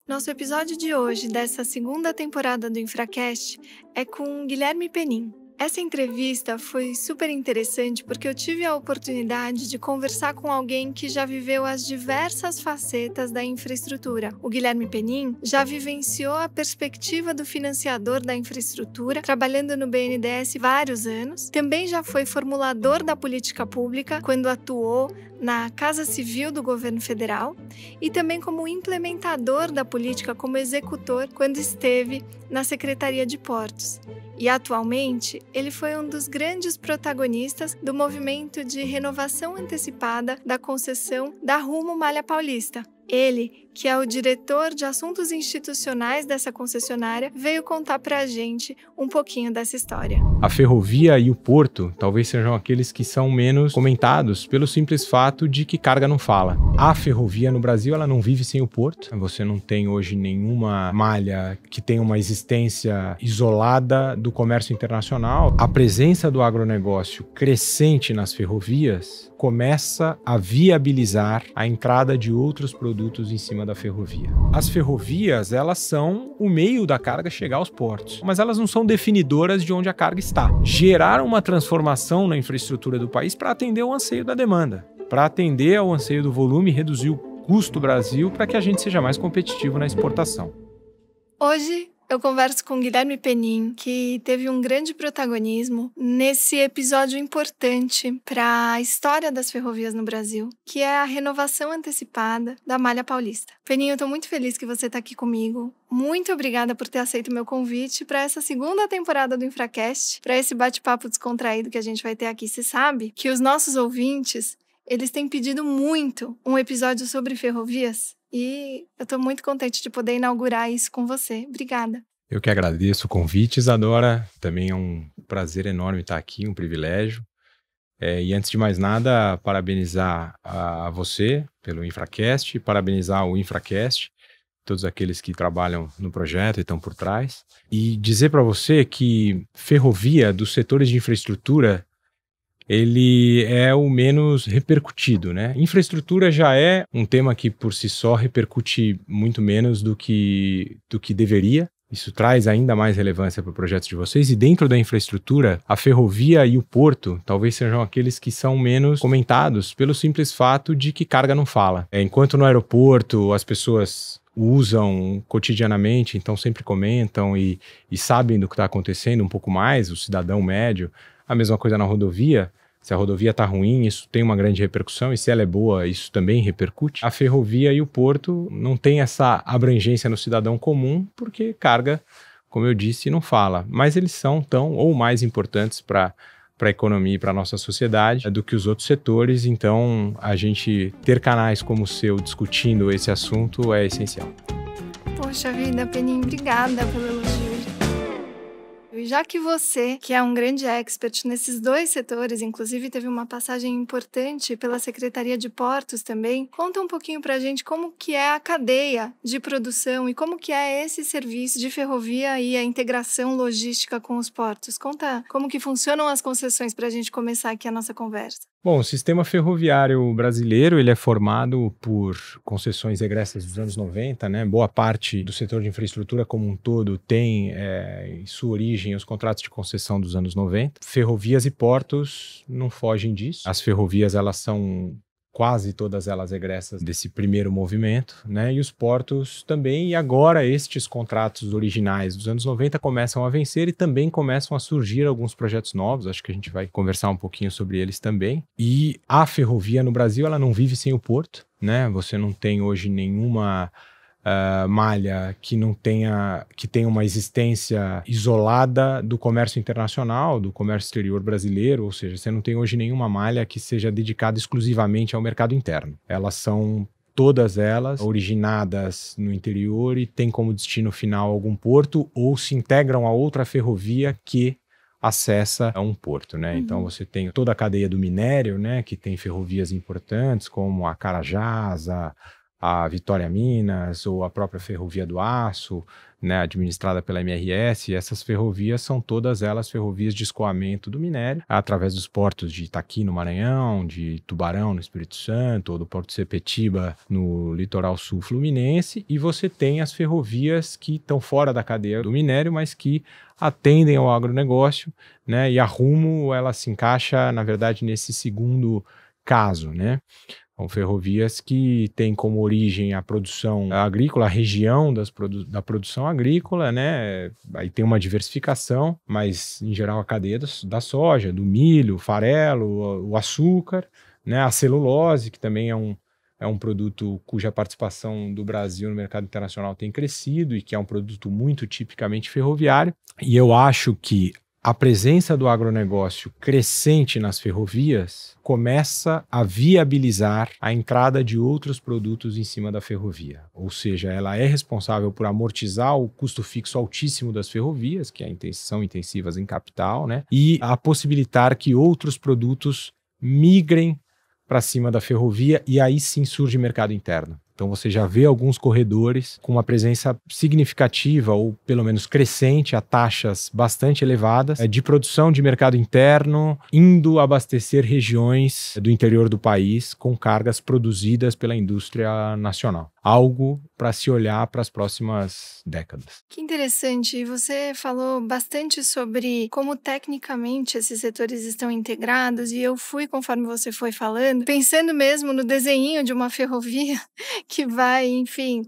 Nosso episódio de hoje, dessa segunda temporada do Infracast, é com Guilherme Penin. Essa entrevista foi super interessante porque eu tive a oportunidade de conversar com alguém que já viveu as diversas facetas da infraestrutura. O Guilherme Penin já vivenciou a perspectiva do financiador da infraestrutura, trabalhando no BNDES vários anos. Também já foi formulador da política pública, quando atuou na Casa Civil do Governo Federal, e também como implementador da política como executor, quando esteve na Secretaria de Portos. E atualmente, ele foi um dos grandes protagonistas do movimento de renovação antecipada da concessão da Rumo Malha Paulista. Ele, que é o diretor de assuntos institucionais dessa concessionária, veio contar pra gente um pouquinho dessa história. A ferrovia e o porto talvez sejam aqueles que são menos comentados pelo simples fato de que carga não fala. A ferrovia no Brasil, ela não vive sem o porto. Você não tem hoje nenhuma malha que tenha uma existência isolada do comércio internacional. A presença do agronegócio crescente nas ferrovias começa a viabilizar a entrada de outros produtos em cima da ferrovia. As ferrovias, elas são o meio da carga chegar aos portos, mas elas não são definidoras de onde a carga está. Geraram uma transformação na infraestrutura do país para atender ao anseio da demanda, para atender ao anseio do volume e reduzir o custo do Brasil para que a gente seja mais competitivo na exportação. Hoje, eu converso com Guilherme Penin, que teve um grande protagonismo nesse episódio importante para a história das ferrovias no Brasil, que é a renovação antecipada da Malha Paulista. Penin, eu estou muito feliz que você está aqui comigo. Muito obrigada por ter aceito o meu convite para essa segunda temporada do Infracast, para esse bate-papo descontraído que a gente vai ter aqui. Você sabe que os nossos ouvintes, eles têm pedido muito um episódio sobre ferrovias? E eu estou muito contente de poder inaugurar isso com você. Obrigada. Eu que agradeço o convite, Isadora. Também é um prazer enorme estar aqui, um privilégio. E antes de mais nada, parabenizar a você pelo Infracast, parabenizar o Infracast, todos aqueles que trabalham no projeto e estão por trás. E dizer para você que ferrovia, dos setores de infraestrutura, ele é o menos repercutido, né? Infraestrutura já é um tema que por si só repercute muito menos do que deveria. Isso traz ainda mais relevância para o projeto de vocês. E dentro da infraestrutura, a ferrovia e o porto talvez sejam aqueles que são menos comentados pelo simples fato de que carga não fala. Enquanto no aeroporto as pessoas usam cotidianamente, então sempre comentam e sabem do que está acontecendo um pouco mais, o cidadão médio. A mesma coisa na rodovia. Se a rodovia está ruim, isso tem uma grande repercussão, e se ela é boa, isso também repercute. A ferrovia e o porto não têm essa abrangência no cidadão comum, porque carga, como eu disse, não fala. Mas eles são tão ou mais importantes para a economia e para a nossa sociedade do que os outros setores. Então, a gente ter canais como o seu discutindo esse assunto é essencial. Poxa vida, Penin, obrigada pelo elogio. E já que você, que é um grande expert nesses dois setores, inclusive teve uma passagem importante pela Secretaria de Portos também, conta um pouquinho pra gente como que é a cadeia de produção e como que é esse serviço de ferrovia e a integração logística com os portos. Conta como que funcionam as concessões pra gente começar aqui a nossa conversa. Bom, o sistema ferroviário brasileiro, ele é formado por concessões egressas dos anos 90, né? Boa parte do setor de infraestrutura como um todo tem em sua origem os contratos de concessão dos anos 90. Ferrovias e portos não fogem disso. As ferrovias, elas são quase todas elas egressas desse primeiro movimento, né? E os portos também, e agora estes contratos originais dos anos 90 começam a vencer e também começam a surgir alguns projetos novos, acho que a gente vai conversar um pouquinho sobre eles também. E a ferrovia no Brasil, ela não vive sem o porto, né? Você não tem hoje nenhuma malha que tenha uma existência isolada do comércio internacional, do comércio exterior brasileiro, ou seja, você não tem hoje nenhuma malha que seja dedicada exclusivamente ao mercado interno. Elas são todas elas originadas no interior e têm como destino final algum porto ou se integram a outra ferrovia que acessa a um porto, né? Então você tem toda a cadeia do minério, né, que tem ferrovias importantes como a Carajás, a a Vitória Minas ou a própria Ferrovia do Aço, né, administrada pela MRS. Essas ferrovias são todas elas ferrovias de escoamento do minério através dos portos de Itaqui, no Maranhão, de Tubarão, no Espírito Santo, ou do Porto de Sepetiba, no litoral sul fluminense. E você tem as ferrovias que estão fora da cadeia do minério, mas que atendem ao agronegócio, né, e a Rumo, ela se encaixa, na verdade, nesse segundo caso, né? São ferrovias que têm como origem a produção agrícola, a região da produção agrícola, né? Aí tem uma diversificação, mas em geral a cadeia da soja, do milho, o farelo, o açúcar, né? A celulose, que também é um produto cuja participação do Brasil no mercado internacional tem crescido e que é um produto muito tipicamente ferroviário. E eu acho que a presença do agronegócio crescente nas ferrovias começa a viabilizar a entrada de outros produtos em cima da ferrovia. Ou seja, ela é responsável por amortizar o custo fixo altíssimo das ferrovias, que são intensivas em capital, né? E a possibilitar que outros produtos migrem para cima da ferrovia, e aí sim surge mercado interno. Então você já vê alguns corredores com uma presença significativa ou pelo menos crescente a taxas bastante elevadas de produção de mercado interno, indo abastecer regiões do interior do país com cargas produzidas pela indústria nacional. Algo para se olhar para as próximas décadas. Que interessante. Você falou bastante sobre como tecnicamente esses setores estão integrados, e eu fui, conforme você foi falando, pensando mesmo no desenho de uma ferrovia que vai, enfim,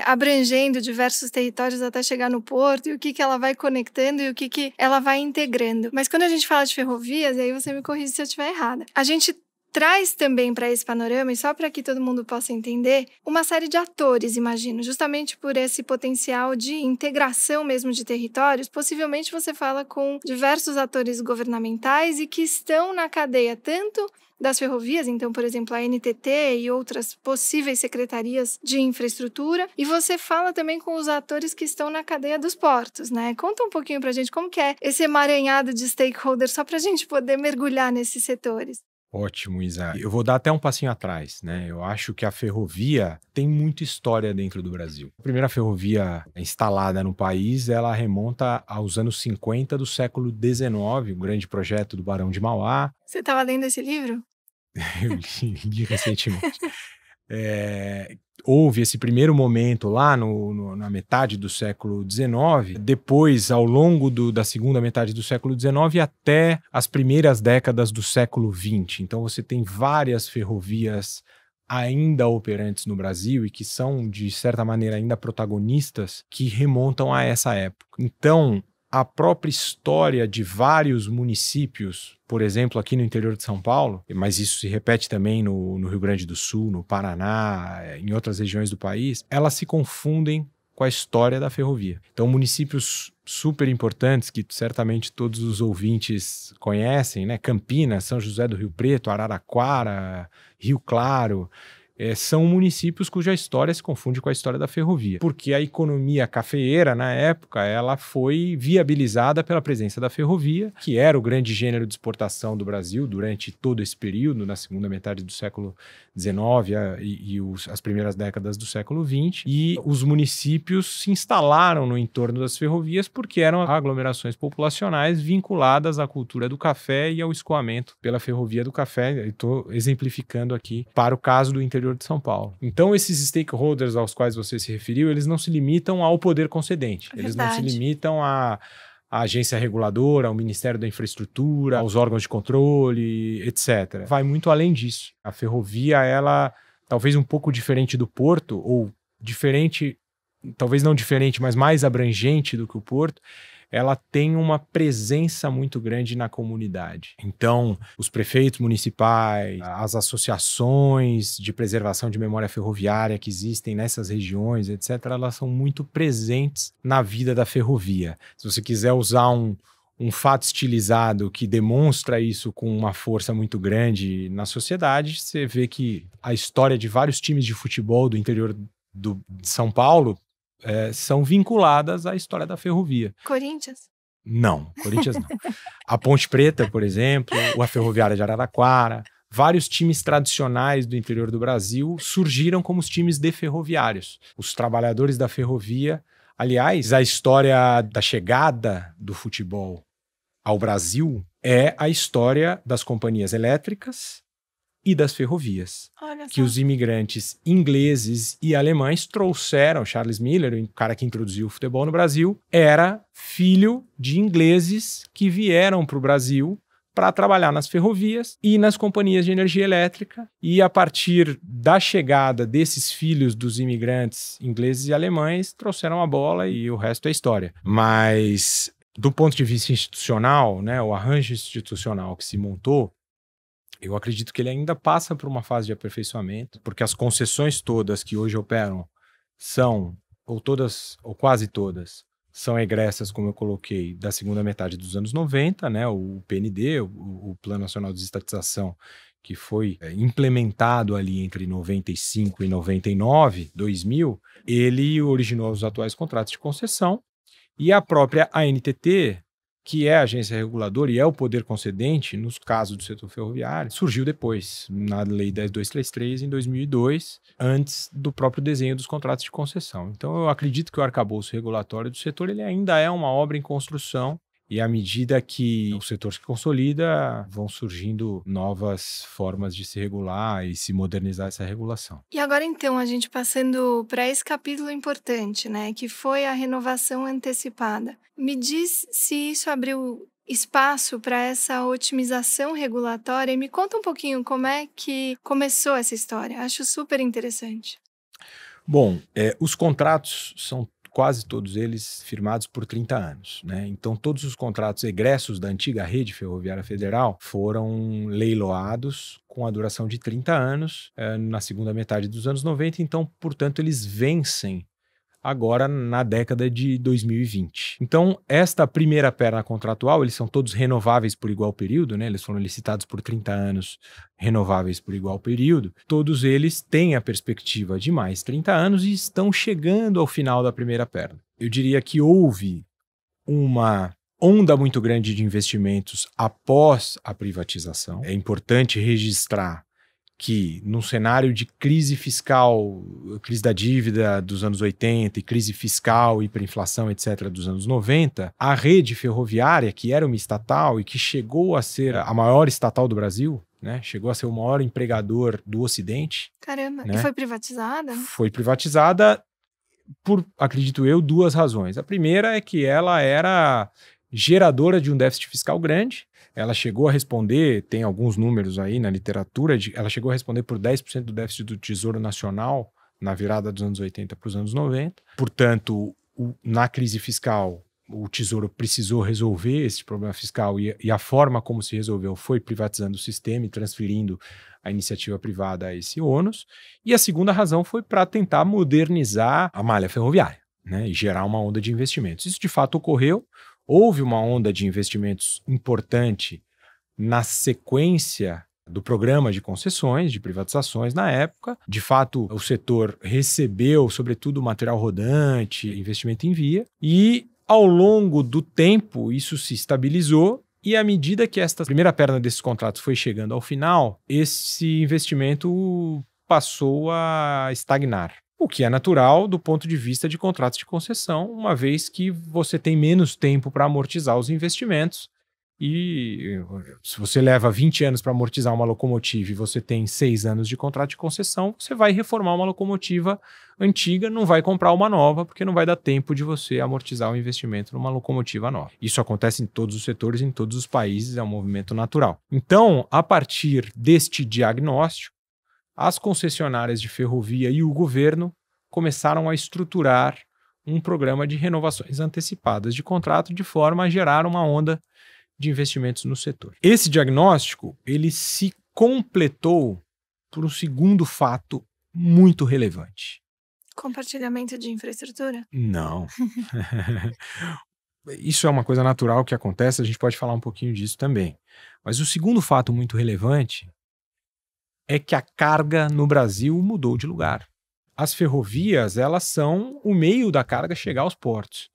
abrangendo diversos territórios até chegar no porto, e o que ela vai conectando e o que ela vai integrando. Mas quando a gente fala de ferrovias, e aí você me corrige se eu estiver errada, a gente traz também para esse panorama, e só para que todo mundo possa entender, uma série de atores, imagino, justamente por esse potencial de integração mesmo de territórios. Possivelmente você fala com diversos atores governamentais e que estão na cadeia tanto das ferrovias, então, por exemplo, a NTT e outras possíveis secretarias de infraestrutura, e você fala também com os atores que estão na cadeia dos portos, né? Conta um pouquinho pra gente como que é esse emaranhado de stakeholders, só pra gente poder mergulhar nesses setores. Ótimo, Isa. Eu vou dar até um passinho atrás, né? Eu acho que a ferrovia tem muita história dentro do Brasil. A primeira ferrovia instalada no país, ela remonta aos anos 50 do século XIX, o grande projeto do Barão de Mauá. Você estava lendo esse livro? Eu li recentemente. Houve esse primeiro momento lá na metade do século XIX, depois, ao longo da segunda metade do século XIX, até as primeiras décadas do século XX. Então você tem várias ferrovias ainda operantes no Brasil e que são, de certa maneira, ainda protagonistas, que remontam a essa época. Então, a própria história de vários municípios, por exemplo, aqui no interior de São Paulo, mas isso se repete também no Rio Grande do Sul, no Paraná, em outras regiões do país, elas se confundem com a história da ferrovia. Então, municípios super importantes que certamente todos os ouvintes conhecem, né? Campinas, São José do Rio Preto, Araraquara, Rio Claro, são municípios cuja história se confunde com a história da ferrovia, porque a economia cafeeira, na época, ela foi viabilizada pela presença da ferrovia, que era o grande gênero de exportação do Brasil durante todo esse período, na segunda metade do século XIX e as primeiras décadas do século XX, e os municípios se instalaram no entorno das ferrovias porque eram aglomerações populacionais vinculadas à cultura do café e ao escoamento pela ferrovia do café. Estou exemplificando aqui para o caso do interior de São Paulo. Então, esses stakeholders aos quais você se referiu, eles não se limitam ao poder concedente. Eles não se limitam à agência reguladora, ao Ministério da Infraestrutura, aos órgãos de controle, etc. Vai muito além disso. A ferrovia, ela, talvez um pouco diferente do porto, ou diferente, talvez não diferente, mas mais abrangente do que o porto, ela tem uma presença muito grande na comunidade. Então, os prefeitos municipais, as associações de preservação de memória ferroviária que existem nessas regiões, etc., elas são muito presentes na vida da ferrovia. Se você quiser usar um fato estilizado que demonstra isso com uma força muito grande na sociedade, você vê que a história de vários times de futebol do interior de São Paulo são vinculadas à história da ferrovia. Corinthians? Não, Corinthians não. A Ponte Preta, por exemplo, a Ferroviária de Araraquara, vários times tradicionais do interior do Brasil surgiram como os times de ferroviários. Os trabalhadores da ferrovia. Aliás, a história da chegada do futebol ao Brasil é a história das companhias elétricas e das ferrovias, que os imigrantes ingleses e alemães trouxeram. Charles Miller, o cara que introduziu o futebol no Brasil, era filho de ingleses que vieram para o Brasil para trabalhar nas ferrovias e nas companhias de energia elétrica. E a partir da chegada desses filhos dos imigrantes ingleses e alemães, trouxeram a bola e o resto é história. Mas, do ponto de vista institucional, né, o arranjo institucional que se montou, eu acredito que ele ainda passa por uma fase de aperfeiçoamento, porque as concessões todas que hoje operam são, ou todas, ou quase todas, são egressas, como eu coloquei, da segunda metade dos anos 90, né? O PND, o Plano Nacional de Desestatização, que foi implementado ali entre 95 e 99, 2000, ele originou os atuais contratos de concessão, e a própria ANTT, que é a agência reguladora e é o poder concedente, nos casos do setor ferroviário, surgiu depois, na Lei 10233, em 2002, antes do próprio desenho dos contratos de concessão. Então, eu acredito que o arcabouço regulatório do setor ele ainda é uma obra em construção, e à medida que o setor se consolida, vão surgindo novas formas de se regular e se modernizar essa regulação. E agora, então, a gente passando para esse capítulo importante, né, que foi a renovação antecipada. Me diz se isso abriu espaço para essa otimização regulatória e me conta um pouquinho como é que começou essa história. Acho super interessante. Bom, os contratos são quase todos eles firmados por 30 anos, né? Então, todos os contratos egressos da antiga Rede Ferroviária Federal foram leiloados com a duração de 30 anos na segunda metade dos anos 90. Então, portanto, eles vencem agora na década de 2020. Então, esta primeira perna contratual, eles são todos renováveis por igual período, né? Eles foram licitados por 30 anos, renováveis por igual período. Todos eles têm a perspectiva de mais 30 anos e estão chegando ao final da primeira perna. Eu diria que houve uma onda muito grande de investimentos após a privatização. É importante registrar que num cenário de crise fiscal, crise da dívida dos anos 80 e crise fiscal, hiperinflação, etc., dos anos 90, a rede ferroviária, que era uma estatal e que chegou a ser a maior estatal do Brasil, né, chegou a ser o maior empregador do Ocidente. Caramba, né, e foi privatizada? Foi privatizada por, acredito eu, duas razões. A primeira é que ela era geradora de um déficit fiscal grande. Ela chegou a responder, tem alguns números aí na literatura, ela chegou a responder por 10% do déficit do Tesouro Nacional na virada dos anos 80 para os anos 90. Portanto, na crise fiscal, o Tesouro precisou resolver esse problema fiscal e a forma como se resolveu foi privatizando o sistema e transferindo a iniciativa privada a esse ônus. E a segunda razão foi para tentar modernizar a malha ferroviária, né, e gerar uma onda de investimentos. Isso de fato ocorreu. Houve uma onda de investimentos importante na sequência do programa de concessões, de privatizações na época. De fato, o setor recebeu, sobretudo, material rodante, investimento em via. E, ao longo do tempo, isso se estabilizou. E à medida que esta primeira perna desses contratos foi chegando ao final, esse investimento passou a estagnar. O que é natural do ponto de vista de contratos de concessão, uma vez que você tem menos tempo para amortizar os investimentos. E se você leva 20 anos para amortizar uma locomotiva e você tem 6 anos de contrato de concessão, você vai reformar uma locomotiva antiga, não vai comprar uma nova, porque não vai dar tempo de você amortizar o investimento numa locomotiva nova. Isso acontece em todos os setores, em todos os países, é um movimento natural. Então, a partir deste diagnóstico, as concessionárias de ferrovia e o governo começaram a estruturar um programa de renovações antecipadas de contrato de forma a gerar uma onda de investimentos no setor. Esse diagnóstico, ele se completou por um segundo fato muito relevante. Compartilhamento de infraestrutura? Não. Isso é uma coisa natural que acontece, a gente pode falar um pouquinho disso também. Mas o segundo fato muito relevante é que a carga no Brasil mudou de lugar. As ferrovias, elas são o meio da carga chegar aos portos,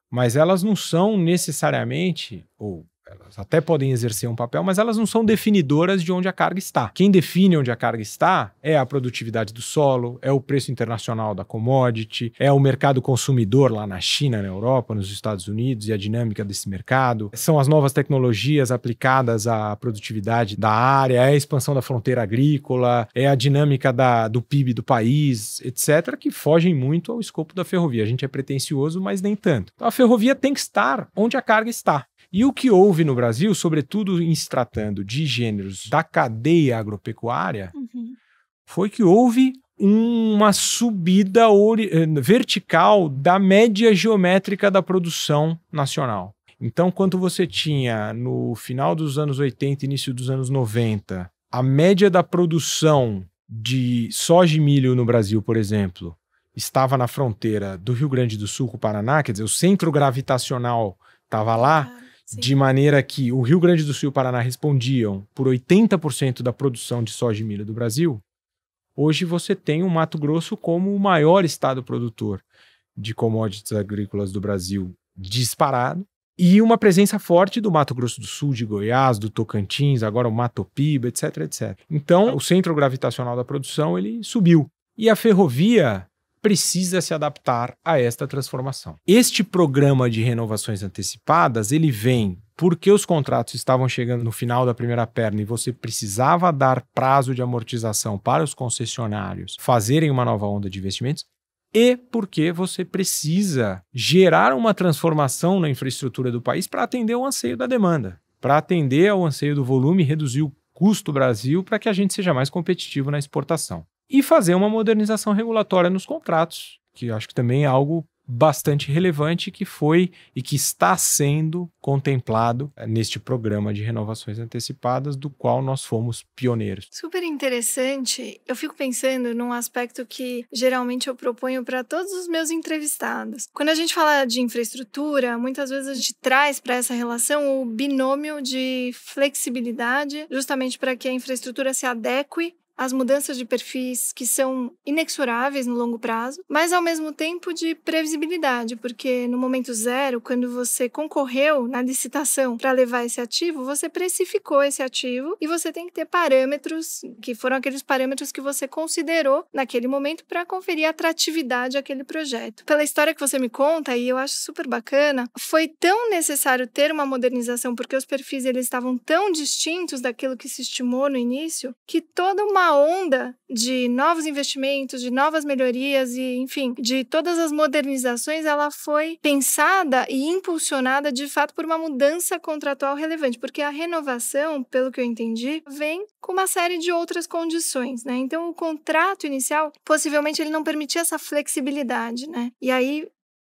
mas elas não são necessariamente, ou Elas até podem exercer um papel, mas elas não são definidoras de onde a carga está. Quem define onde a carga está é a produtividade do solo, é o preço internacional da commodity, é o mercado consumidor lá na China, na Europa, nos Estados Unidos e a dinâmica desse mercado. São as novas tecnologias aplicadas à produtividade da área, é a expansão da fronteira agrícola, é a dinâmica do PIB do país, etc., que fogem muito ao escopo da ferrovia. A gente é pretensioso, mas nem tanto. Então, a ferrovia tem que estar onde a carga está. E o que houve no Brasil, sobretudo em se tratando de gêneros da cadeia agropecuária, foi que houve uma subida vertical da média geométrica da produção nacional. Então, quando você tinha, no final dos anos 80, início dos anos 90, a média da produção de soja e milho no Brasil, por exemplo, estava na fronteira do Rio Grande do Sul com o Paraná, quer dizer, o centro gravitacional estava lá, de maneira que o Rio Grande do Sul e o Paraná respondiam por 80% da produção de soja e milho do Brasil. Hoje você tem o Mato Grosso como o maior estado produtor de commodities agrícolas do Brasil disparado, e uma presença forte do Mato Grosso do Sul, de Goiás, do Tocantins, agora o Mato Piba, etc, etc. Então, o centro gravitacional da produção ele subiu. E a ferrovia precisa se adaptar a esta transformação. Este programa de renovações antecipadas, ele vem porque os contratos estavam chegando no final da primeira perna e você precisava dar prazo de amortização para os concessionários fazerem uma nova onda de investimentos, e porque você precisa gerar uma transformação na infraestrutura do país para atender ao anseio da demanda, para atender ao anseio do volume e reduzir o custo do Brasil para que a gente seja mais competitivo na exportação. E fazer uma modernização regulatória nos contratos, que eu acho que também é algo bastante relevante que foi e que está sendo contemplado neste programa de renovações antecipadas, do qual nós fomos pioneiros. Super interessante. Eu fico pensando num aspecto que geralmente eu proponho para todos os meus entrevistados. Quando a gente fala de infraestrutura, muitas vezes a gente traz para essa relação o binômio de flexibilidade, justamente para que a infraestrutura se adeque as mudanças de perfis que são inexoráveis no longo prazo, mas ao mesmo tempo de previsibilidade, porque no momento zero, quando você concorreu na licitação para levar esse ativo, você precificou esse ativo e você tem que ter parâmetros, que foram aqueles parâmetros que você considerou naquele momento para conferir a atratividade àquele projeto. Pela história que você me conta, e eu acho super bacana, foi tão necessário ter uma modernização, porque os perfis eles estavam tão distintos daquilo que se estimou no início, que toda uma onda de novos investimentos, de novas melhorias e, enfim, de todas as modernizações, ela foi pensada e impulsionada, de fato, por uma mudança contratual relevante, porque a renovação, pelo que eu entendi, vem com uma série de outras condições, né? Então, o contrato inicial, possivelmente, ele não permitia essa flexibilidade, né? E aí,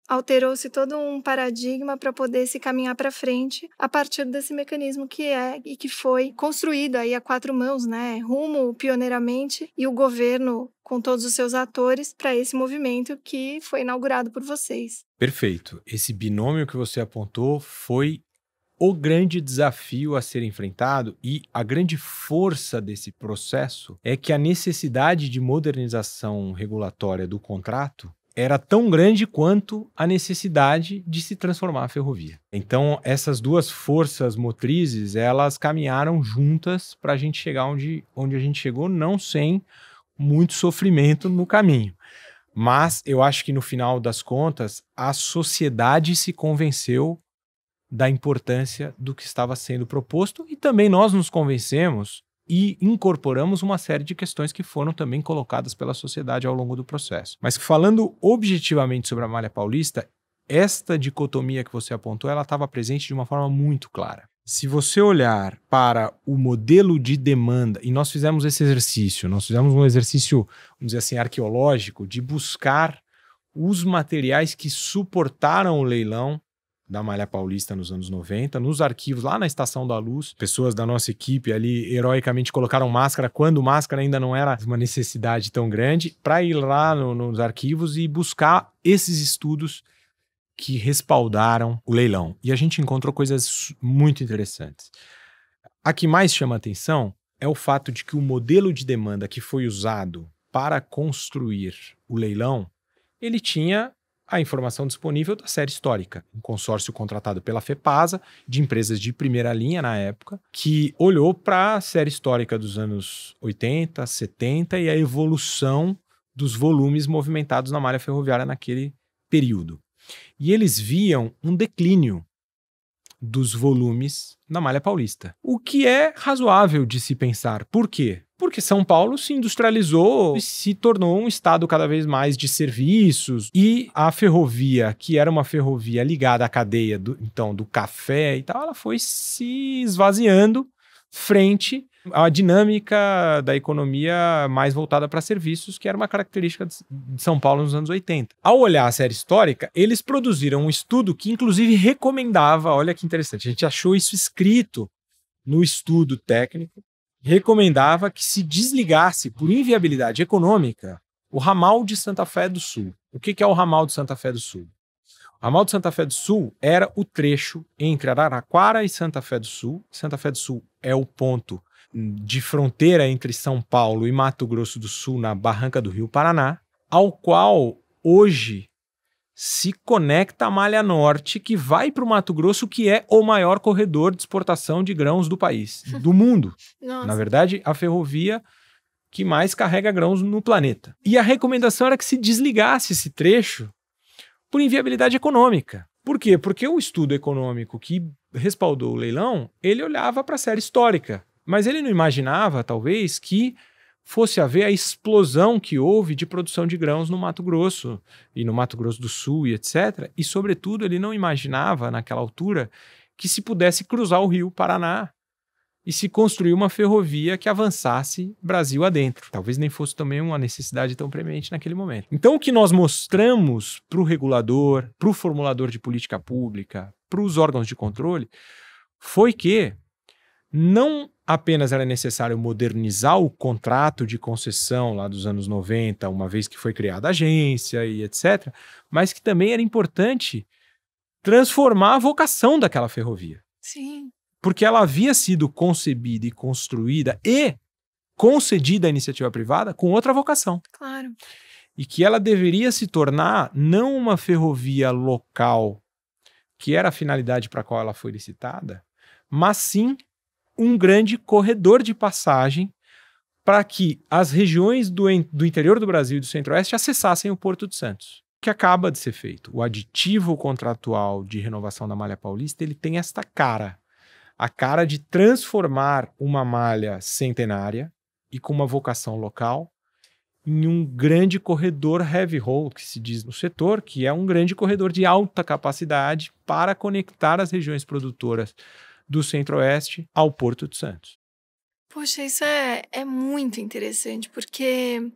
alterou-se todo um paradigma para poder se caminhar para frente a partir desse mecanismo que é e que foi construído aí a quatro mãos, né? Rumo pioneiramente, e o governo com todos os seus atores para esse movimento que foi inaugurado por vocês. Perfeito. Esse binômio que você apontou foi o grande desafio a ser enfrentado, e a grande força desse processo é que a necessidade de modernização regulatória do contrato era tão grande quanto a necessidade de se transformar a ferrovia. Então, essas duas forças motrizes, elas caminharam juntas para a gente chegar onde a gente chegou, não sem muito sofrimento no caminho. Mas eu acho que, no final das contas, a sociedade se convenceu da importância do que estava sendo proposto, e também nós nos convencemos e incorporamos uma série de questões que foram também colocadas pela sociedade ao longo do processo. Mas falando objetivamente sobre a Malha Paulista, esta dicotomia que você apontou, ela estava presente de uma forma muito clara. Se você olhar para o modelo de demanda, e nós fizemos esse exercício, nós fizemos um exercício, vamos dizer assim, arqueológico, de buscar os materiais que suportaram o leilão da Malha Paulista nos anos 90, nos arquivos lá na Estação da Luz, pessoas da nossa equipe ali heroicamente colocaram máscara quando máscara ainda não era uma necessidade tão grande, para ir lá nos arquivos e buscar esses estudos que respaldaram o leilão. E a gente encontrou coisas muito interessantes. A que mais chama a atenção é o fato de que o modelo de demanda que foi usado para construir o leilão, ele tinha a informação disponível da série histórica, um consórcio contratado pela FEPASA, de empresas de primeira linha na época, que olhou para a série histórica dos anos 80, 70 e a evolução dos volumes movimentados na malha ferroviária naquele período. E eles viam um declínio dos volumes na malha paulista, o que é razoável de se pensar. Por quê? Porque São Paulo se industrializou e se tornou um estado cada vez mais de serviços, e a ferrovia, que era uma ferrovia ligada à cadeia do café e tal, ela foi se esvaziando frente à dinâmica da economia mais voltada para serviços, que era uma característica de São Paulo nos anos 80. Ao olhar a série histórica, eles produziram um estudo que inclusive recomendava, olha que interessante, a gente achou isso escrito no estudo técnico, recomendava que se desligasse por inviabilidade econômica o ramal de Santa Fé do Sul. O que é o ramal de Santa Fé do Sul? O ramal de Santa Fé do Sul era o trecho entre Araraquara e Santa Fé do Sul. Santa Fé do Sul é o ponto de fronteira entre São Paulo e Mato Grosso do Sul, na barranca do Rio Paraná, ao qual hoje se conecta a Malha Norte, que vai para o Mato Grosso, que é o maior corredor de exportação de grãos do país, do mundo. Nossa. Na verdade, a ferrovia que mais carrega grãos no planeta. E a recomendação era que se desligasse esse trecho por inviabilidade econômica. Por quê? Porque o estudo econômico que respaldou o leilão, ele olhava para a série histórica, mas ele não imaginava, talvez, que fosse haver a explosão que houve de produção de grãos no Mato Grosso e no Mato Grosso do Sul e etc. E, sobretudo, ele não imaginava, naquela altura, que se pudesse cruzar o Rio Paraná e se construir uma ferrovia que avançasse Brasil adentro. Talvez nem fosse também uma necessidade tão premente naquele momento. Então, o que nós mostramos para o regulador, para o formulador de política pública, para os órgãos de controle, foi que não apenas era necessário modernizar o contrato de concessão lá dos anos 90, uma vez que foi criada a agência e etc., mas que também era importante transformar a vocação daquela ferrovia. Sim. Porque ela havia sido concebida e construída e concedida à iniciativa privada com outra vocação. Claro. E que ela deveria se tornar não uma ferrovia local, que era a finalidade para a qual ela foi licitada, mas sim um grande corredor de passagem para que as regiões do interior do Brasil e do Centro-Oeste acessassem o Porto de Santos, que acaba de ser feito. O aditivo contratual de renovação da Malha Paulista, ele tem esta cara, a cara de transformar uma malha centenária e com uma vocação local em um grande corredor heavy haul, que se diz no setor, que é um grande corredor de alta capacidade para conectar as regiões produtoras do Centro-Oeste ao Porto de Santos. Poxa, isso é muito interessante, porque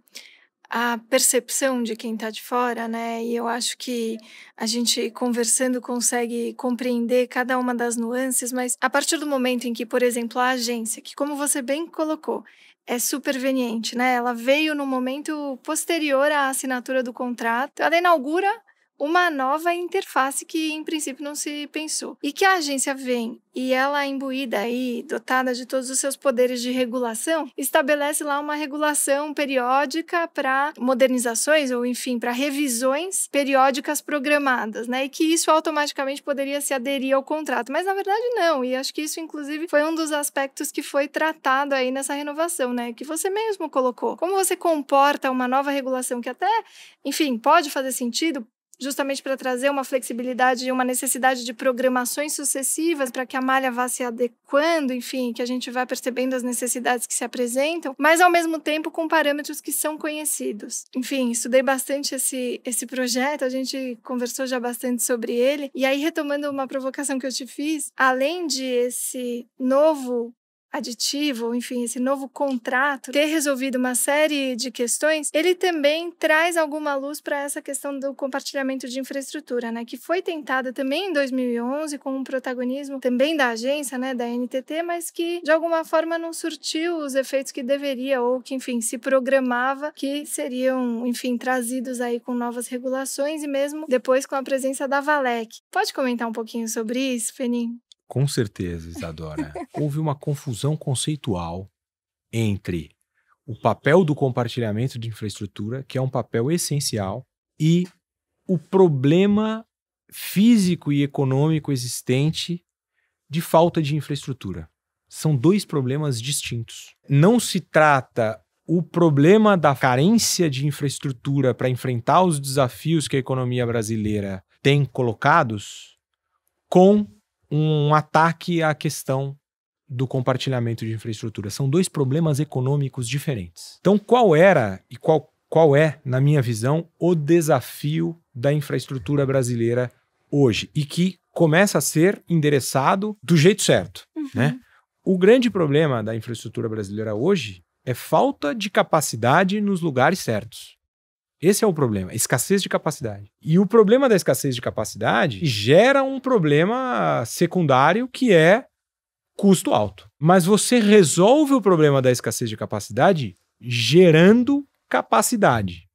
a percepção de quem está de fora, né? E eu acho que a gente conversando consegue compreender cada uma das nuances, mas a partir do momento em que, por exemplo, a agência, que como você bem colocou, é superveniente, né? Ela veio no momento posterior à assinatura do contrato, ela inaugura uma nova interface que, em princípio, não se pensou. E que a agência vem e ela, imbuída aí, dotada de todos os seus poderes de regulação, estabelece lá uma regulação periódica para modernizações ou, enfim, para revisões periódicas programadas, né? E que isso automaticamente poderia se aderir ao contrato. Mas, na verdade, não. E acho que isso, inclusive, foi um dos aspectos que foi tratado aí nessa renovação, né? Que você mesmo colocou. Como você comporta uma nova regulação que até, enfim, pode fazer sentido, justamente para trazer uma flexibilidade e uma necessidade de programações sucessivas para que a malha vá se adequando, enfim, que a gente vá percebendo as necessidades que se apresentam, mas ao mesmo tempo com parâmetros que são conhecidos. Enfim, estudei bastante esse projeto, a gente conversou já bastante sobre ele, e aí retomando uma provocação que eu te fiz, além de esse novo aditivo, enfim, esse novo contrato, ter resolvido uma série de questões, ele também traz alguma luz para essa questão do compartilhamento de infraestrutura, né, que foi tentada também em 2011 com um protagonismo também da agência, né, da NTT, mas que de alguma forma não surtiu os efeitos que deveria ou que, enfim, se programava que seriam, enfim, trazidos aí com novas regulações e mesmo depois com a presença da Valec. Pode comentar um pouquinho sobre isso, Penin? Com certeza, Isadora. Houve uma confusão conceitual entre o papel do compartilhamento de infraestrutura, que é um papel essencial, e o problema físico e econômico existente de falta de infraestrutura. São dois problemas distintos. Não se trata o problema da carência de infraestrutura para enfrentar os desafios que a economia brasileira tem colocados com um ataque à questão do compartilhamento de infraestrutura. São dois problemas econômicos diferentes. Então, qual era e qual é, na minha visão, o desafio da infraestrutura brasileira hoje? E que começa a ser endereçado do jeito certo, né? O grande problema da infraestrutura brasileira hoje é falta de capacidade nos lugares certos. Esse é o problema, escassez de capacidade. E o problema da escassez de capacidade gera um problema secundário que é custo alto. Mas você resolve o problema da escassez de capacidade gerando capacidade.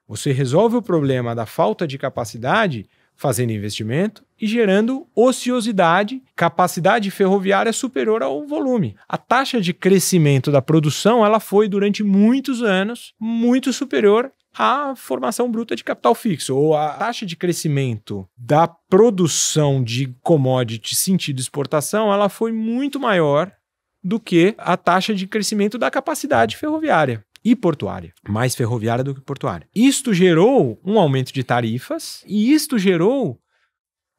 Você resolve o problema da falta de capacidade fazendo investimento e gerando ociosidade, capacidade ferroviária superior ao volume. A taxa de crescimento da produção ela foi, durante muitos anos, muito superior à formação bruta de capital fixo, ou a taxa de crescimento da produção de commodity sentido exportação, ela foi muito maior do que a taxa de crescimento da capacidade ferroviária e portuária, mais ferroviária do que portuária. Isto gerou um aumento de tarifas e isto gerou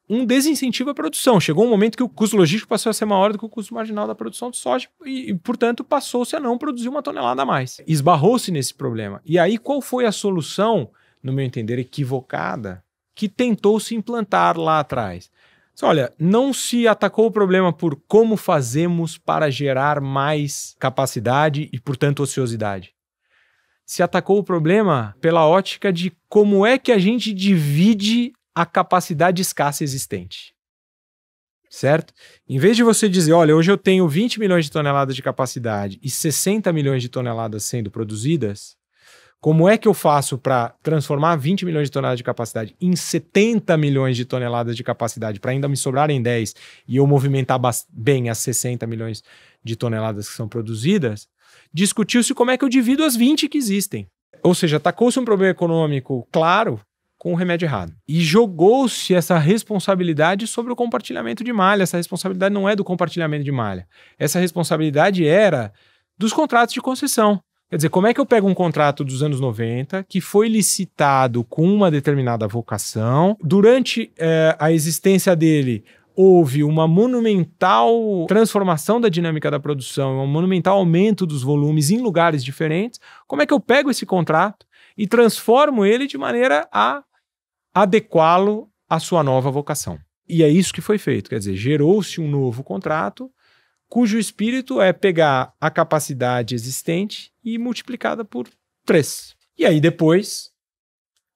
um desincentivo à produção. Chegou um momento que o custo logístico passou a ser maior do que o custo marginal da produção de soja e portanto, passou-se a não produzir uma tonelada a mais. Esbarrou-se nesse problema. E aí, qual foi a solução, no meu entender, equivocada, que tentou se implantar lá atrás? Olha, não se atacou o problema por como fazemos para gerar mais capacidade e, portanto, ociosidade. Se atacou o problema pela ótica de como é que a gente divide a capacidade escassa existente. Certo? Em vez de você dizer, olha, hoje eu tenho 20 milhões de toneladas de capacidade e 60 milhões de toneladas sendo produzidas, como é que eu faço para transformar 20 milhões de toneladas de capacidade em 70 milhões de toneladas de capacidade para ainda me sobrarem 10 e eu movimentar bem as 60 milhões de toneladas que são produzidas? Discutiu-se como é que eu divido as 20 que existem. Ou seja, atacou-se um problema econômico claro com o remédio errado. E jogou-se essa responsabilidade sobre o compartilhamento de malha. Essa responsabilidade não é do compartilhamento de malha. Essa responsabilidade era dos contratos de concessão. Quer dizer, como é que eu pego um contrato dos anos 90 que foi licitado com uma determinada vocação, durante a existência dele houve uma monumental transformação da dinâmica da produção, um monumental aumento dos volumes em lugares diferentes. Como é que eu pego esse contrato e transformo ele de maneira a adequá-lo à sua nova vocação? E é isso que foi feito, quer dizer, gerou-se um novo contrato cujo espírito é pegar a capacidade existente e multiplicada por 3. E aí depois,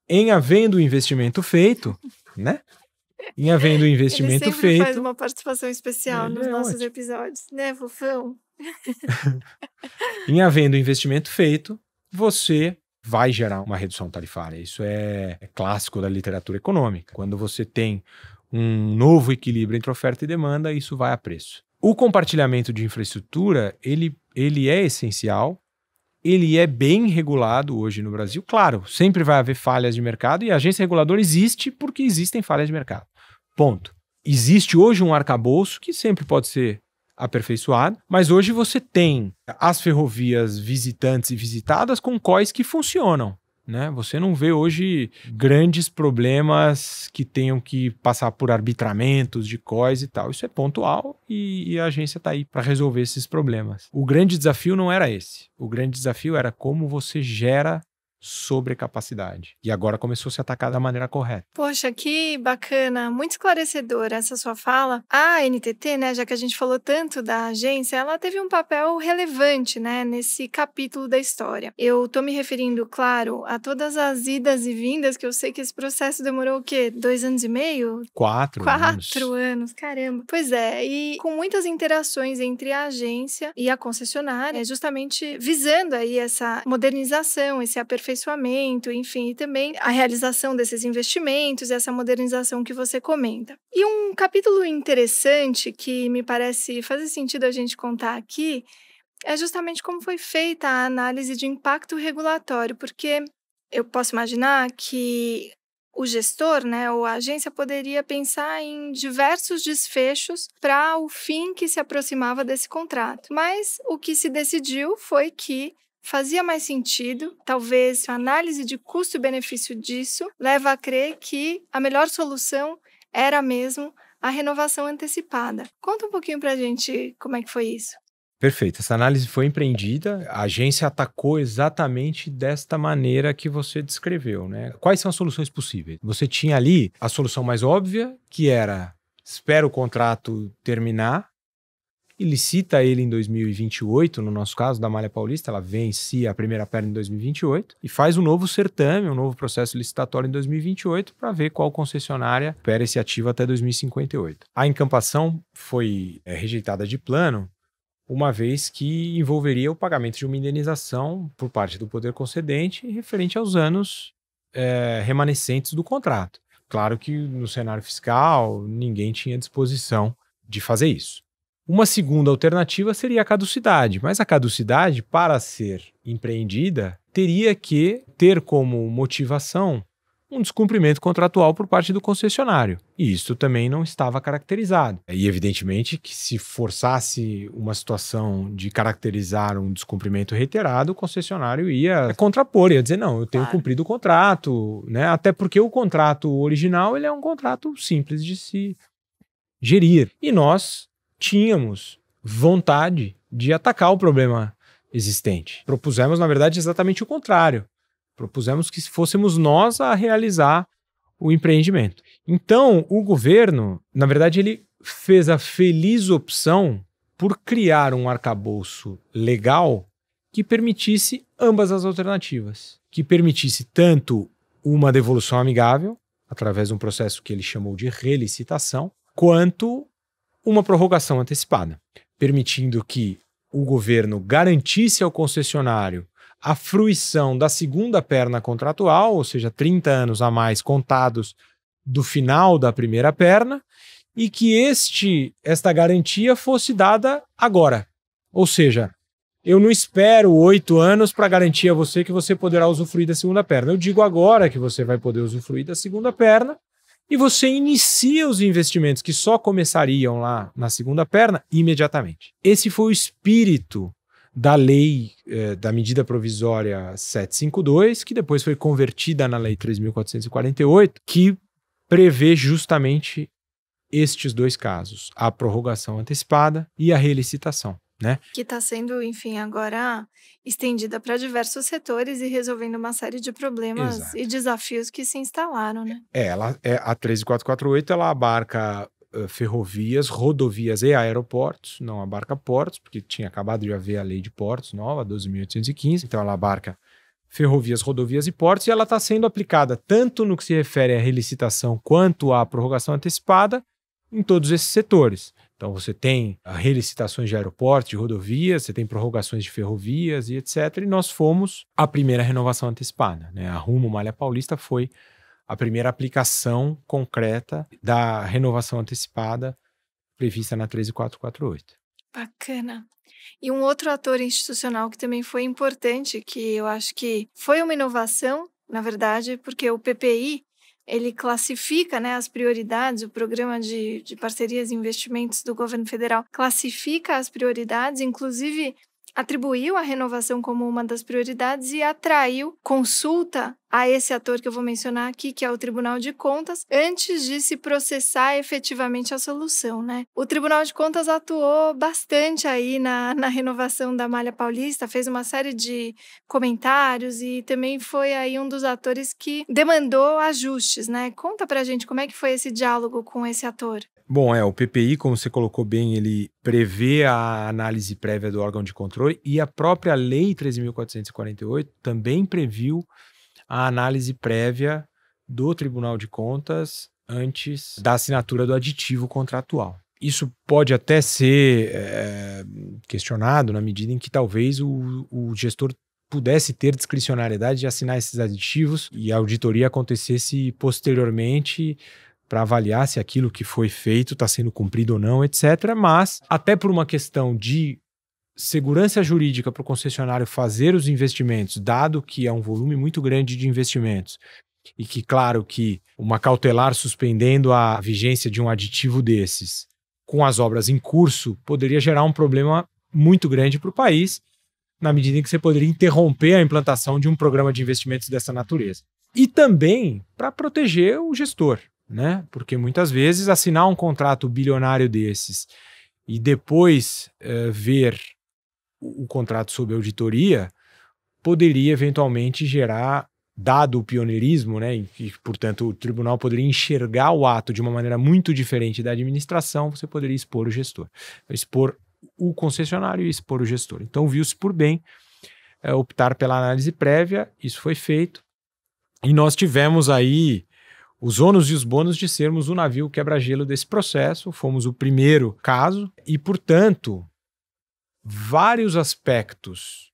em havendo investimento feito, né? Em havendo investimento Ele sempre feito... faz uma participação especial nos nossos episódios, né, fofão? Em havendo investimento feito, você vai gerar uma redução tarifária. Isso é clássico da literatura econômica. Quando você tem um novo equilíbrio entre oferta e demanda, isso vai a preço. O compartilhamento de infraestrutura, ele é essencial, ele é bem regulado hoje no Brasil. Claro, sempre vai haver falhas de mercado e a agência reguladora existe porque existem falhas de mercado. Ponto. Existe hoje um arcabouço que sempre pode ser aperfeiçoado, mas hoje você tem as ferrovias visitantes e visitadas com COIs que funcionam, né? Você não vê hoje grandes problemas que tenham que passar por arbitramentos de COIs e tal. Isso é pontual e a agência está aí para resolver esses problemas. O grande desafio não era esse. O grande desafio era como você gera sobrecapacidade. E agora começou a se atacar da maneira correta. Poxa, que bacana, muito esclarecedora essa sua fala. A NTT, né, já que a gente falou tanto da agência, ela teve um papel relevante, né, nesse capítulo da história. Eu tô me referindo, claro, a todas as idas e vindas, que eu sei que esse processo demorou o quê? 2 anos e meio? 4 anos. 4 anos, caramba. Pois é, e com muitas interações entre a agência e a concessionária, justamente visando aí essa modernização, esse aperfeiçoamento, enfim, e também a realização desses investimentos e essa modernização que você comenta. E um capítulo interessante que me parece fazer sentido a gente contar aqui é justamente como foi feita a análise de impacto regulatório, porque eu posso imaginar que o gestor, né, ou a agência poderia pensar em diversos desfechos para o fim que se aproximava desse contrato. Mas o que se decidiu foi que fazia mais sentido, talvez a análise de custo e benefício disso leva a crer que a melhor solução era mesmo a renovação antecipada. Conta um pouquinho para a gente como é que foi isso. Perfeito. Essa análise foi empreendida, a agência atacou exatamente desta maneira que você descreveu, né? Quais são as soluções possíveis? Você tinha ali a solução mais óbvia, que era espera o contrato terminar e licita ele em 2028, no nosso caso, da Malha Paulista, ela vence a primeira perna em 2028 e faz um novo certame, um novo processo licitatório em 2028 para ver qual concessionária opera esse ativo até 2058. A encampação foi rejeitada de plano, uma vez que envolveria o pagamento de uma indenização por parte do poder concedente referente aos anos remanescentes do contrato. Claro que no cenário fiscal ninguém tinha disposição de fazer isso. Uma segunda alternativa seria a caducidade, mas a caducidade, para ser empreendida, teria que ter como motivação um descumprimento contratual por parte do concessionário. E isso também não estava caracterizado. E evidentemente que se forçasse uma situação de caracterizar um descumprimento reiterado, o concessionário ia contrapor, ia dizer, não, eu tenho cumprido o contrato, né? Até porque o contrato original ele é um contrato simples de se gerir. E nós tínhamos vontade de atacar o problema existente. Propusemos, na verdade, exatamente o contrário. Propusemos que fôssemos nós a realizar o empreendimento. Então, o governo, na verdade, ele fez a feliz opção por criar um arcabouço legal que permitisse ambas as alternativas. Que permitisse tanto uma devolução amigável, através de um processo que ele chamou de relicitação, quanto uma prorrogação antecipada, permitindo que o governo garantisse ao concessionário a fruição da segunda perna contratual, ou seja, 30 anos a mais contados do final da primeira perna, e que esta garantia fosse dada agora. Ou seja, eu não espero 8 anos para garantir a você que você poderá usufruir da segunda perna. Eu digo agora que você vai poder usufruir da segunda perna e você inicia os investimentos que só começariam lá na segunda perna imediatamente. Esse foi o espírito da lei, da medida provisória 752, que depois foi convertida na lei 3.448, que prevê justamente estes dois casos, a prorrogação antecipada e a relicitação, né? Que está sendo, enfim, agora estendida para diversos setores e resolvendo uma série de problemas Exato. E desafios que se instalaram, né? A 13448 ela abarca ferrovias, rodovias e aeroportos, não abarca portos, porque tinha acabado de haver a lei de portos nova, 12.815, então ela abarca ferrovias, rodovias e portos, e ela está sendo aplicada tanto no que se refere à relicitação quanto à prorrogação antecipada em todos esses setores. Então você tem relicitações de aeroportos, de rodovias, você tem prorrogações de ferrovias e etc. E nós fomos a primeira renovação antecipada, né? A Rumo Malha Paulista foi a primeira aplicação concreta da renovação antecipada prevista na 13448. Bacana. E um outro ator institucional que também foi importante, que eu acho que foi uma inovação, na verdade, porque o PPI, ele classifica, né, as prioridades, o Programa de Parcerias e Investimentos do Governo Federal classifica as prioridades, inclusive atribuiu a renovação como uma das prioridades e atraiu consulta a esse ator que eu vou mencionar aqui, que é o Tribunal de Contas, antes de se processar efetivamente a solução, né? O Tribunal de Contas atuou bastante aí na renovação da Malha Paulista, fez uma série de comentários e também foi aí um dos atores que demandou ajustes, né? Conta pra gente como é que foi esse diálogo com esse ator. Bom, o PPI, como você colocou bem, ele prevê a análise prévia do órgão de controle e a própria Lei 13.448 também previu a análise prévia do Tribunal de Contas antes da assinatura do aditivo contratual. Isso pode até ser questionado na medida em que talvez o gestor pudesse ter discricionariedade de assinar esses aditivos e a auditoria acontecesse posteriormente para avaliar se aquilo que foi feito está sendo cumprido ou não, etc. Mas, até por uma questão de segurança jurídica para o concessionário fazer os investimentos, dado que é um volume muito grande de investimentos, e que, claro, que uma cautelar suspendendo a vigência de um aditivo desses com as obras em curso poderia gerar um problema muito grande para o país, na medida em que você poderia interromper a implantação de um programa de investimentos dessa natureza. E também para proteger o gestor, né? Porque muitas vezes assinar um contrato bilionário desses e depois ver o contrato sob auditoria poderia eventualmente gerar, dado o pioneirismo, né, e portanto o tribunal poderia enxergar o ato de uma maneira muito diferente da administração, você poderia expor o gestor, expor o concessionário e expor o gestor. Então viu-se por bem optar pela análise prévia, isso foi feito, e nós tivemos aí os ônus e os bônus de sermos o navio quebra-gelo desse processo, fomos o primeiro caso, e portanto vários aspectos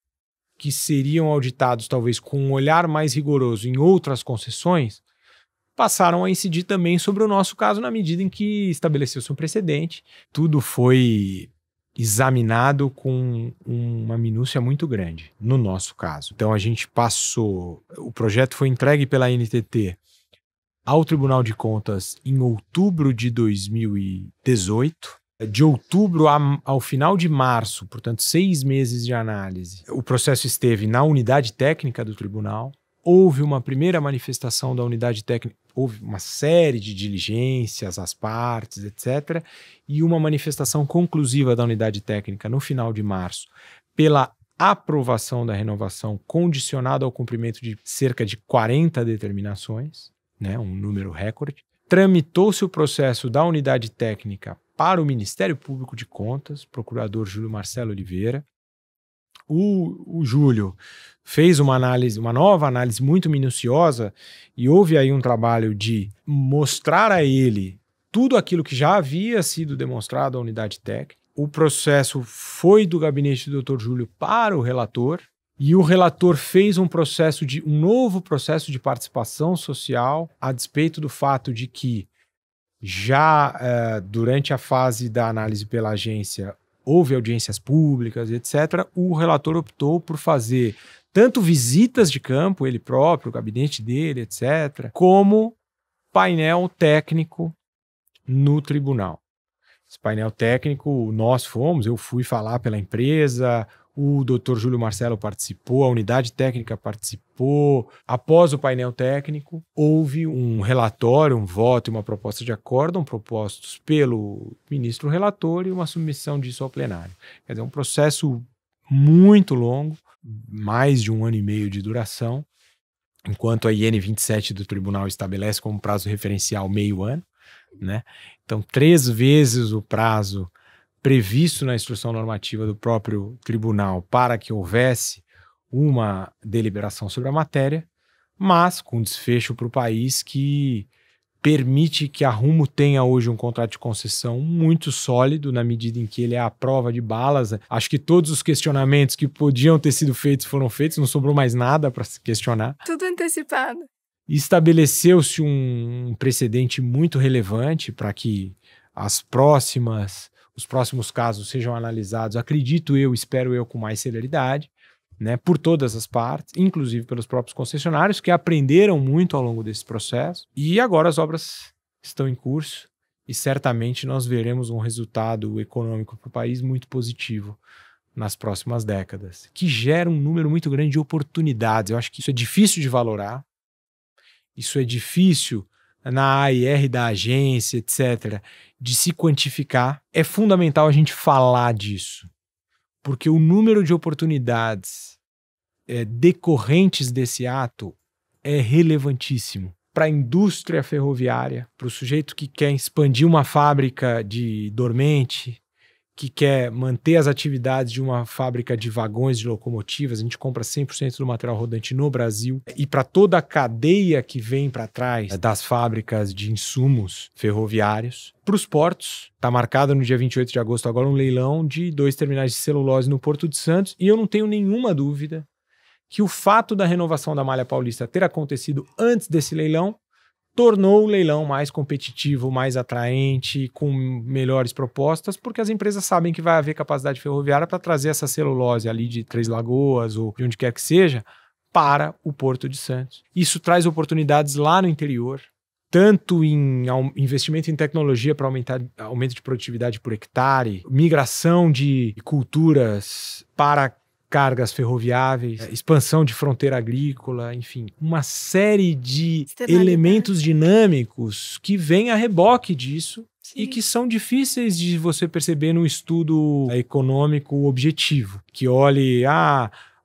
que seriam auditados talvez com um olhar mais rigoroso em outras concessões, passaram a incidir também sobre o nosso caso na medida em que estabeleceu-se um precedente. Tudo foi examinado com uma minúcia muito grande, no nosso caso. Então a gente passou, o projeto foi entregue pela NTT ao Tribunal de Contas em outubro de 2018, de outubro ao final de março, portanto 6 meses de análise, o processo esteve na unidade técnica do tribunal, houve uma primeira manifestação da unidade técnica, houve uma série de diligências, as partes, etc., e uma manifestação conclusiva da unidade técnica no final de março, pela aprovação da renovação condicionada ao cumprimento de cerca de 40 determinações, né, um número recorde. Tramitou-se o processo da unidade técnica para o Ministério Público de Contas, procurador Júlio Marcelo Oliveira. O Júlio fez uma nova análise muito minuciosa, e houve aí um trabalho de mostrar a ele tudo aquilo que já havia sido demonstrado à unidade técnica. O processo foi do gabinete do Dr. Júlio para o relator, e o relator fez um novo processo de participação social, a despeito do fato de que já durante a fase da análise pela agência houve audiências públicas, etc., o relator optou por fazer tanto visitas de campo, ele próprio, o gabinete dele, etc., como painel técnico no tribunal. Esse painel técnico eu fui falar pela empresa, o Dr. Júlio Marcelo participou, a unidade técnica participou. Após o painel técnico, houve um relatório, um voto e uma proposta de acórdão propostos pelo ministro relator e uma submissão disso ao plenário. Quer dizer, um processo muito longo, mais de 1 ano e meio de duração, enquanto a IN 27 do tribunal estabelece como prazo referencial meio ano, né? Então, 3 vezes o prazo previsto na instrução normativa do próprio tribunal para que houvesse uma deliberação sobre a matéria, mas com desfecho para o país que permite que a Rumo tenha hoje um contrato de concessão muito sólido, na medida em que ele é a prova de balas. Acho que todos os questionamentos que podiam ter sido feitos foram feitos, não sobrou mais nada para se questionar. Tudo antecipado. Estabeleceu-se um precedente muito relevante para que os próximos casos sejam analisados, acredito eu, espero eu, com mais celeridade, né, por todas as partes, inclusive pelos próprios concessionários, que aprenderam muito ao longo desse processo. E agora as obras estão em curso e certamente nós veremos um resultado econômico para o país muito positivo nas próximas décadas, que gera um número muito grande de oportunidades. Eu acho que isso é difícil de valorar, isso é difícil na AIR da agência, etc., de se quantificar. É fundamental a gente falar disso, porque o número de oportunidades decorrentes desse ato é relevantíssimo para a indústria ferroviária, para o sujeito que quer expandir uma fábrica de dormente, que quer manter as atividades de uma fábrica de vagões de locomotivas. A gente compra 100% do material rodante no Brasil, e para toda a cadeia que vem para trás das fábricas de insumos ferroviários. Para os portos, está marcado no dia 28 de agosto agora um leilão de 2 terminais de celulose no Porto de Santos, e eu não tenho nenhuma dúvida que o fato da renovação da Malha Paulista ter acontecido antes desse leilão tornou o leilão mais competitivo, mais atraente, com melhores propostas, porque as empresas sabem que vai haver capacidade ferroviária para trazer essa celulose ali de Três Lagoas ou de onde quer que seja para o Porto de Santos. Isso traz oportunidades lá no interior, tanto em investimento em tecnologia para aumento de produtividade por hectare, migração de culturas para cargas ferroviáveis, expansão de fronteira agrícola, enfim, uma série de elementos dinâmicos que vêm a reboque disso. Sim. E que são difíceis de você perceber no estudo econômico objetivo, que olhe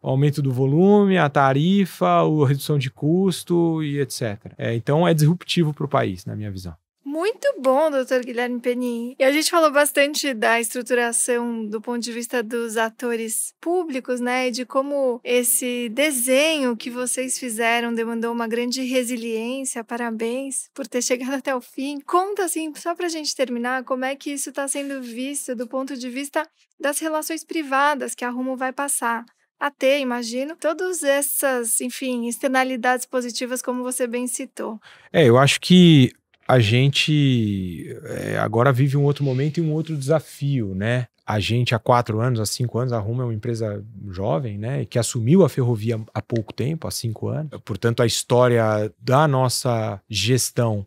o aumento do volume, a tarifa, a redução de custo e etc. Então é disruptivo para o país, na minha visão. Muito bom, doutor Guilherme Penin. E a gente falou bastante da estruturação do ponto de vista dos atores públicos, né? E de como esse desenho que vocês fizeram demandou uma grande resiliência. Parabéns por ter chegado até o fim. Conta, assim, só pra gente terminar, como é que isso está sendo visto do ponto de vista das relações privadas que a Rumo vai passar a ter, imagino, todas essas, enfim, externalidades positivas, como você bem citou. Eu acho que a gente agora vive um outro momento e um outro desafio, né? A gente há 4 anos, há 5 anos, a Rumo é uma empresa jovem, né? Que assumiu a ferrovia há pouco tempo, há 5 anos. Portanto, a história da nossa gestão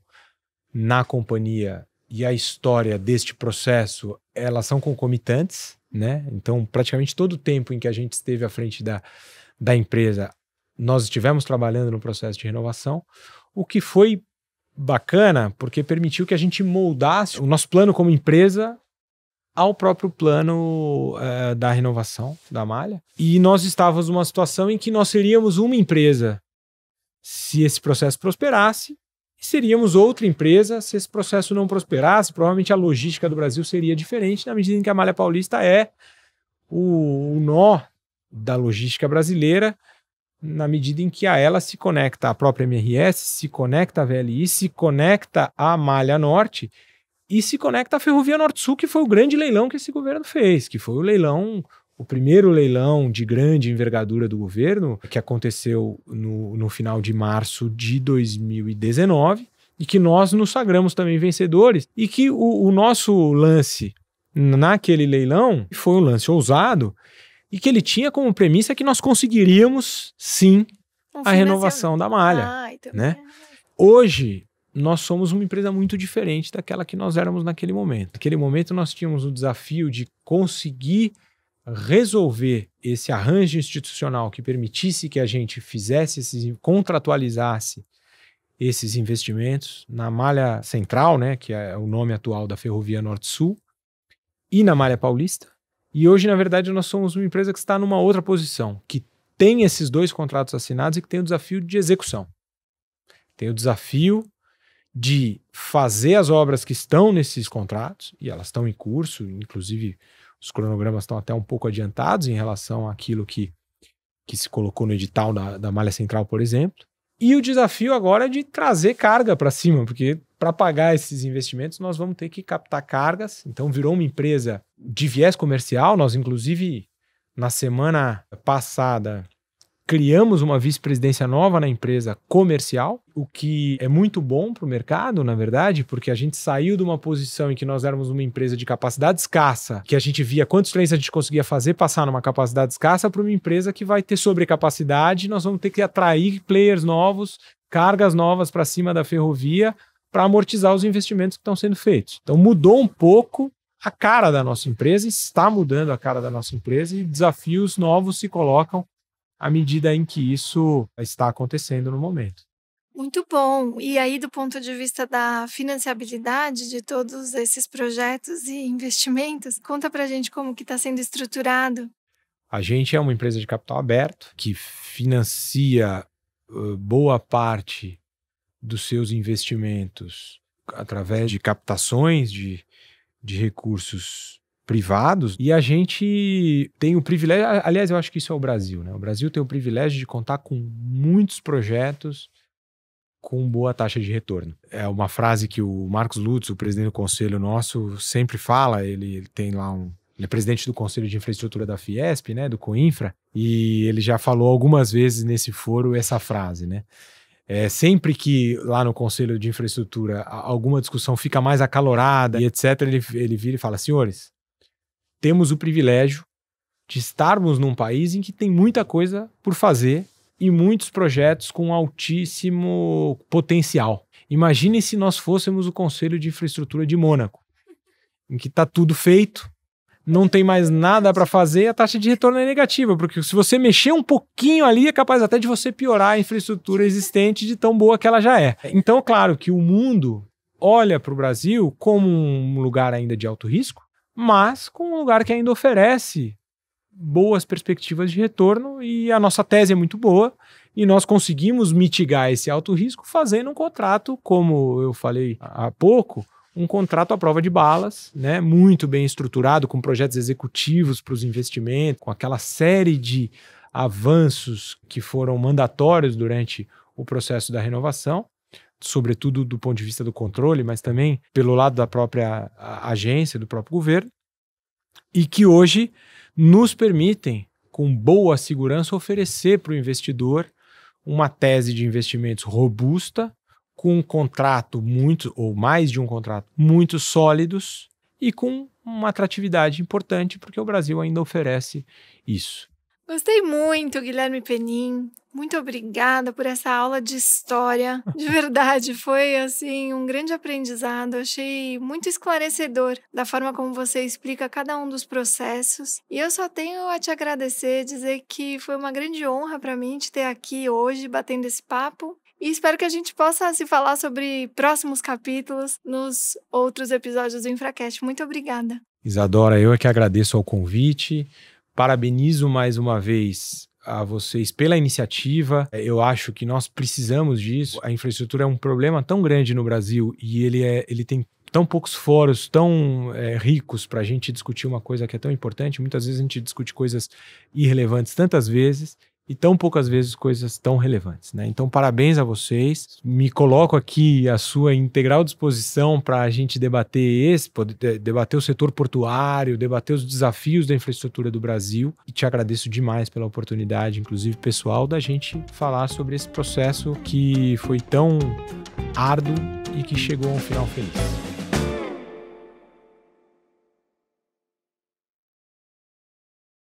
na companhia e a história deste processo, elas são concomitantes, né? Então, praticamente todo o tempo em que a gente esteve à frente da empresa, nós estivemos trabalhando no processo de renovação, o que foi bacana, porque permitiu que a gente moldasse o nosso plano como empresa ao próprio plano da renovação da malha. E nós estávamos numa situação em que nós seríamos uma empresa se esse processo prosperasse, e seríamos outra empresa se esse processo não prosperasse. Provavelmente a logística do Brasil seria diferente, na medida em que a Malha Paulista é o nó da logística brasileira, na medida em que a ela se conecta a própria MRS, se conecta a VLI, se conecta a Malha Norte e se conecta a Ferrovia Norte-Sul, que foi o grande leilão que esse governo fez, que foi o primeiro leilão de grande envergadura do governo, que aconteceu no final de março de 2019, e que nós nos sagramos também vencedores, e que o nosso lance naquele leilão foi um lance ousado, e que ele tinha como premissa que nós conseguiríamos, sim, a renovação da malha. Né? Hoje, nós somos uma empresa muito diferente daquela que nós éramos naquele momento. Naquele momento, nós tínhamos o desafio de conseguir resolver esse arranjo institucional que permitisse que a gente contratualizasse esses investimentos na malha central, né, que é o nome atual da Ferrovia Norte-Sul, e na Malha Paulista. E hoje, na verdade, nós somos uma empresa que está numa outra posição, que tem esses 2 contratos assinados e que tem o desafio de execução. Tem o desafio de fazer as obras que estão nesses contratos, e elas estão em curso, inclusive os cronogramas estão até um pouco adiantados em relação àquilo que se colocou no edital da Malha Central, por exemplo. E o desafio agora é de trazer carga para cima, porque para pagar esses investimentos nós vamos ter que captar cargas. Então virou uma empresa de viés comercial. Nós, inclusive, na semana passada, criamos uma vice-presidência nova na empresa comercial, o que é muito bom para o mercado, na verdade, porque a gente saiu de uma posição em que nós éramos uma empresa de capacidade escassa, que a gente via quantos trens a gente conseguia fazer passar numa capacidade escassa, para uma empresa que vai ter sobrecapacidade. Nós vamos ter que atrair players novos, cargas novas para cima da ferrovia, para amortizar os investimentos que estão sendo feitos. Então mudou um pouco a cara da nossa empresa, está mudando a cara da nossa empresa, e desafios novos se colocam à medida em que isso está acontecendo no momento. Muito bom. E aí, do ponto de vista da financiabilidade de todos esses projetos e investimentos, conta pra gente como que está sendo estruturado. A gente é uma empresa de capital aberto que financia boa parte dos seus investimentos através de captações de recursos privados, e a gente tem o privilégio, aliás, eu acho que isso é o Brasil, né? O Brasil tem o privilégio de contar com muitos projetos com boa taxa de retorno. É uma frase que o Marcos Lutz, o presidente do conselho nosso, sempre fala. Ele tem lá ele é presidente do Conselho de Infraestrutura da Fiesp, né, do Coinfra, e ele já falou algumas vezes nesse foro essa frase, né? Sempre que lá no Conselho de Infraestrutura alguma discussão fica mais acalorada e etc., ele vira e fala: senhores, temos o privilégio de estarmos num país em que tem muita coisa por fazer e muitos projetos com altíssimo potencial. Imagine se nós fôssemos o Conselho de Infraestrutura de Mônaco, em que está tudo feito, não tem mais nada para fazer, a taxa de retorno é negativa, porque se você mexer um pouquinho ali, é capaz até de você piorar a infraestrutura existente de tão boa que ela já é. Então, claro que o mundo olha para o Brasil como um lugar ainda de alto risco, mas como um lugar que ainda oferece boas perspectivas de retorno, e a nossa tese é muito boa, e nós conseguimos mitigar esse alto risco fazendo um contrato, como eu falei há pouco, um contrato à prova de balas, né, muito bem estruturado, com projetos executivos para os investimentos, com aquela série de avanços que foram mandatórios durante o processo da renovação, sobretudo do ponto de vista do controle, mas também pelo lado da própria agência, do próprio governo, e que hoje nos permitem, com boa segurança, oferecer para o investidor uma tese de investimentos robusta, com um contrato ou mais de um contrato muito sólidos e com uma atratividade importante, porque o Brasil ainda oferece isso. Gostei muito, Guilherme Penin. Muito obrigada por essa aula de história. De verdade, foi assim um grande aprendizado. Achei muito esclarecedor da forma como você explica cada um dos processos. E eu só tenho a te agradecer, dizer que foi uma grande honra para mim te ter aqui hoje, batendo esse papo. E espero que a gente possa se falar sobre próximos capítulos nos outros episódios do InfraCast. Muito obrigada. Isadora, eu é que agradeço ao convite. Parabenizo mais uma vez a vocês pela iniciativa. Eu acho que nós precisamos disso. A infraestrutura é um problema tão grande no Brasil e ele tem tão poucos fóruns tão ricos para a gente discutir uma coisa que é tão importante. Muitas vezes a gente discute coisas irrelevantes tantas vezes e tão poucas vezes coisas tão relevantes, né? Então, parabéns a vocês. Me coloco aqui à sua integral disposição para a gente debater debater o setor portuário, debater os desafios da infraestrutura do Brasil. E te agradeço demais pela oportunidade, inclusive pessoal, da gente falar sobre esse processo que foi tão árduo e que chegou a um final feliz.